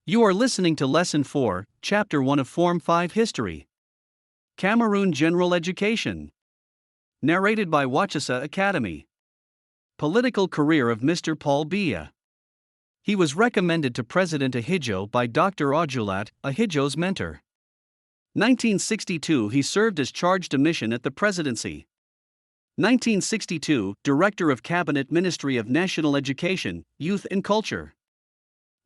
You are listening to Lesson 4, Chapter 1 of Form 5 History. Cameroon General Education. Narrated by Wacheseh Academy. Political career of Mr. Paul Biya. He was recommended to President Ahidjo by Dr. Ojulat, Ahidjo's mentor. 1962 he served as charge de mission at the presidency. 1962 Director of Cabinet Ministry of National Education, Youth and Culture.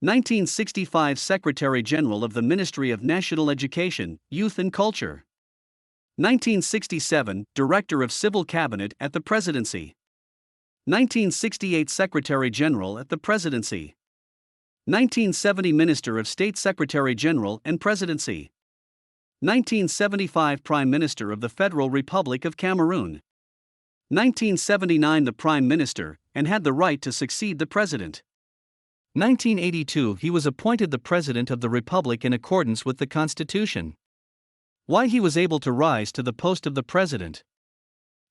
1965 Secretary General of the Ministry of National Education, Youth and Culture. 1967 Director of Civil Cabinet at the Presidency. 1968 Secretary General at the Presidency. 1970 Minister of State Secretary General and Presidency. 1975 Prime Minister of the Federal Republic of Cameroon. 1979 the Prime Minister, and had the right to succeed the President. 1982 he was appointed the President of the Republic in accordance with the Constitution. Why he was able to rise to the post of the President.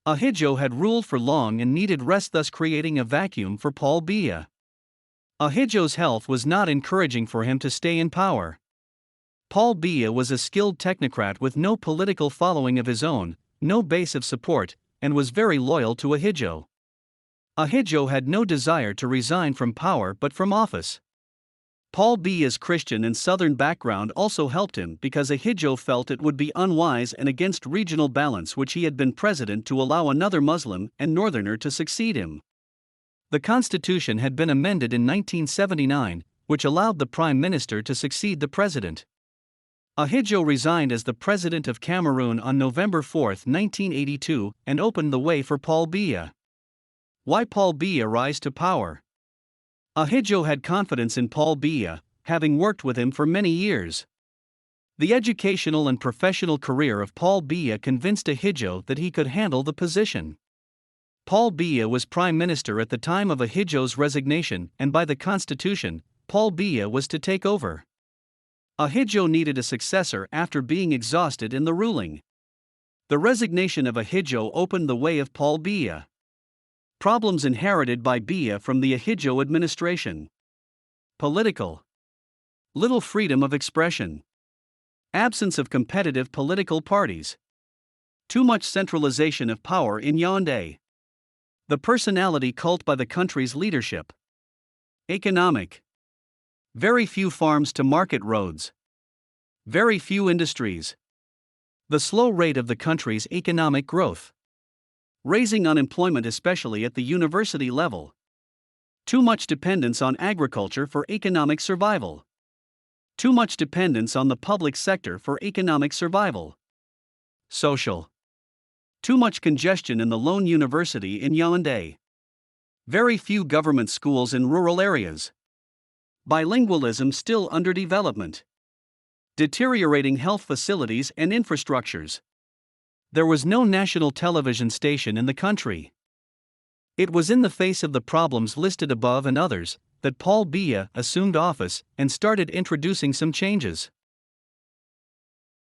Ahidjo had ruled for long and needed rest, thus creating a vacuum for Paul Biya. Ahidjo's health was not encouraging for him to stay in power. Paul Biya was a skilled technocrat with no political following of his own, no base of support, and was very loyal to Ahidjo. Ahidjo had no desire to resign from power but from office. Paul Biya's Christian and Southern background also helped him because Ahidjo felt it would be unwise and against regional balance which he had been president to allow another Muslim and Northerner to succeed him. The Constitution had been amended in 1979, which allowed the Prime Minister to succeed the President. Ahidjo resigned as the President of Cameroon on November 4, 1982, and opened the way for Paul Biya. Why Paul Biya rise to power? Ahidjo had confidence in Paul Biya, having worked with him for many years. The educational and professional career of Paul Biya convinced Ahidjo that he could handle the position. Paul Biya was Prime Minister at the time of Ahidjo's resignation, and by the Constitution, Paul Biya was to take over. Ahidjo needed a successor after being exhausted in the ruling. The resignation of Ahidjo opened the way of Paul Biya. Problems inherited by Biya from the Ahidjo administration. Political. Little freedom of expression. Absence of competitive political parties. Too much centralization of power in Yaoundé. The personality cult by the country's leadership. Economic. Very few farms to market roads. Very few industries. The slow rate of the country's economic growth. Raising unemployment especially at the university level. Too much dependence on agriculture for economic survival. Too much dependence on the public sector for economic survival. Social. Too much congestion in the lone university in Yaoundé. Very few government schools in rural areas. Bilingualism still under development. Deteriorating health facilities and infrastructures. There was no national television station in the country. It was in the face of the problems listed above and others that Paul Biya assumed office and started introducing some changes.